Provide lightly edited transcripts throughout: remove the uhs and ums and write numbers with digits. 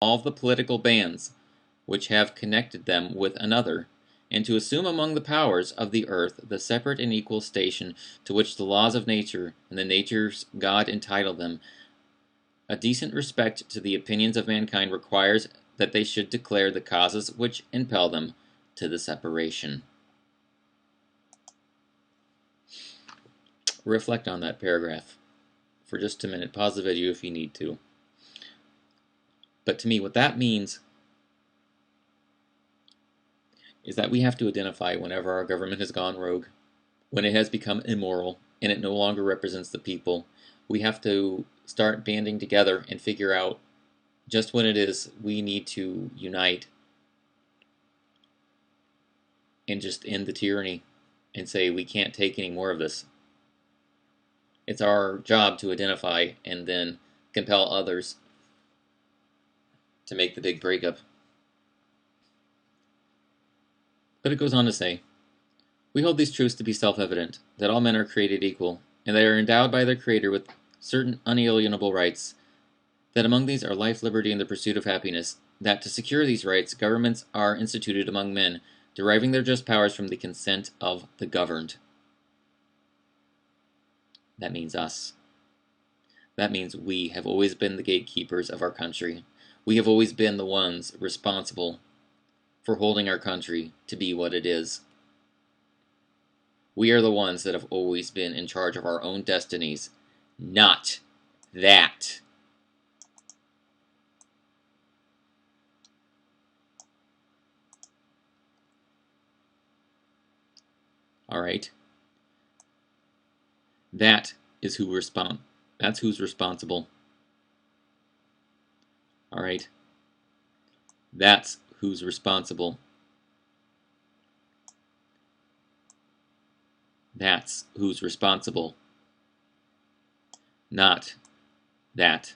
dissolve the political bands which have connected them with another, and to assume among the powers of the earth the separate and equal station to which the laws of nature and the nature's God entitle them. A decent respect to the opinions of mankind requires that they should declare the causes which impel them to the separation. Reflect on that paragraph for just a minute. Pause the video if you need to. But to me, what that means is that we have to identify whenever our government has gone rogue, when it has become immoral, and it no longer represents the people. We have to start banding together and figure out just when it is we need to unite and just end the tyranny and say we can't take any more of this. It's our job to identify and then compel others to make the big breakup. But it goes on to say, we hold these truths to be self-evident, that all men are created equal, and they are endowed by their Creator with certain unalienable rights, that among these are life, liberty, and the pursuit of happiness, that to secure these rights, governments are instituted among men, deriving their just powers from the consent of the governed. That means us. That means we have always been the gatekeepers of our country. We have always been the ones responsible for holding our country to be what it is. We are the ones that have always been in charge of our own destinies, not that. All right. That's who's responsible. All right. That's who's responsible. That's who's responsible. Not that.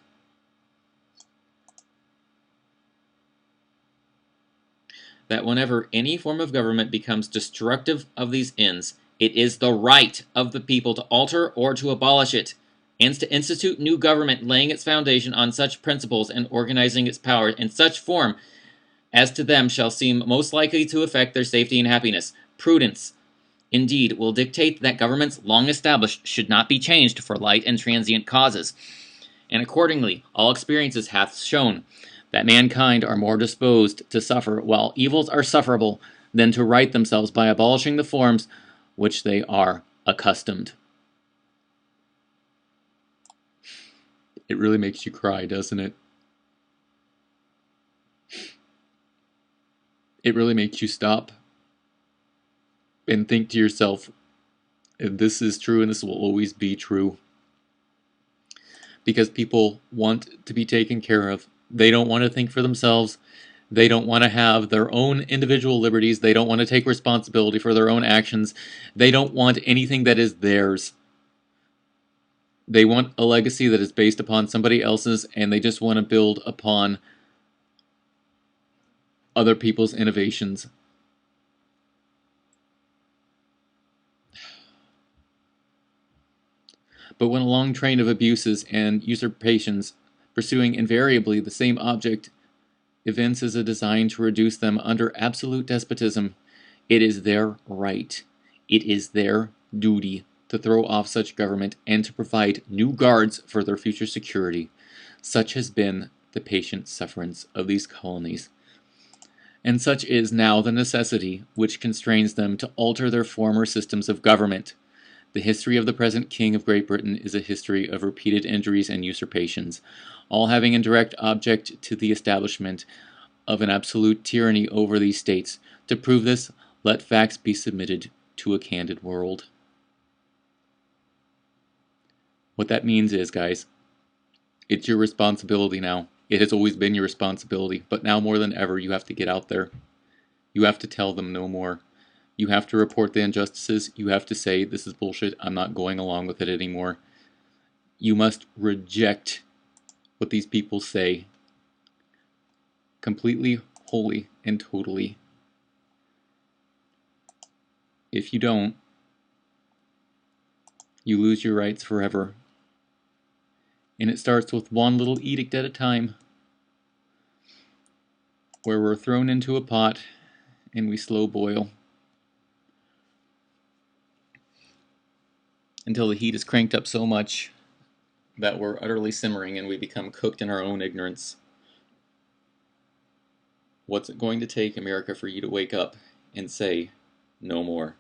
That whenever any form of government becomes destructive of these ends, it is the right of the people to alter or to abolish it, and to institute new government, laying its foundation on such principles and organizing its power in such form as to them shall seem most likely to affect their safety and happiness. Prudence, indeed, will dictate that governments long established should not be changed for light and transient causes. And accordingly, all experiences hath shown that mankind are more disposed to suffer while evils are sufferable than to right themselves by abolishing the forms which they are accustomed. It really makes you cry, doesn't it? It really makes you stop and think to yourself, this is true and this will always be true. Because people want to be taken care of. They don't want to think for themselves. They don't want to have their own individual liberties. They don't want to take responsibility for their own actions. They don't want anything that is theirs. They want a legacy that is based upon somebody else's, and they just want to build upon other people's innovations. But when a long train of abuses and usurpations, pursuing invariably the same object, evinces a design to reduce them under absolute despotism, it is their right, it is their duty to throw off such government and to provide new guards for their future security. Such has been the patient sufferance of these colonies. And such is now the necessity which constrains them to alter their former systems of government. The history of the present King of Great Britain is a history of repeated injuries and usurpations, all having in direct object to the establishment of an absolute tyranny over these states. To prove this, let facts be submitted to a candid world. What that means is, guys, it's your responsibility now. It has always been your responsibility, but now more than ever, you have to get out there. You have to tell them no more. You have to report the injustices. You have to say, this is bullshit. I'm not going along with it anymore. You must reject what these people say completely, wholly, and totally. If you don't, you lose your rights forever. And it starts with one little edict at a time. where we're thrown into a pot and we slow boil until the heat is cranked up so much that we're utterly simmering and we become cooked in our own ignorance. What's it going to take, America, for you to wake up and say, no more?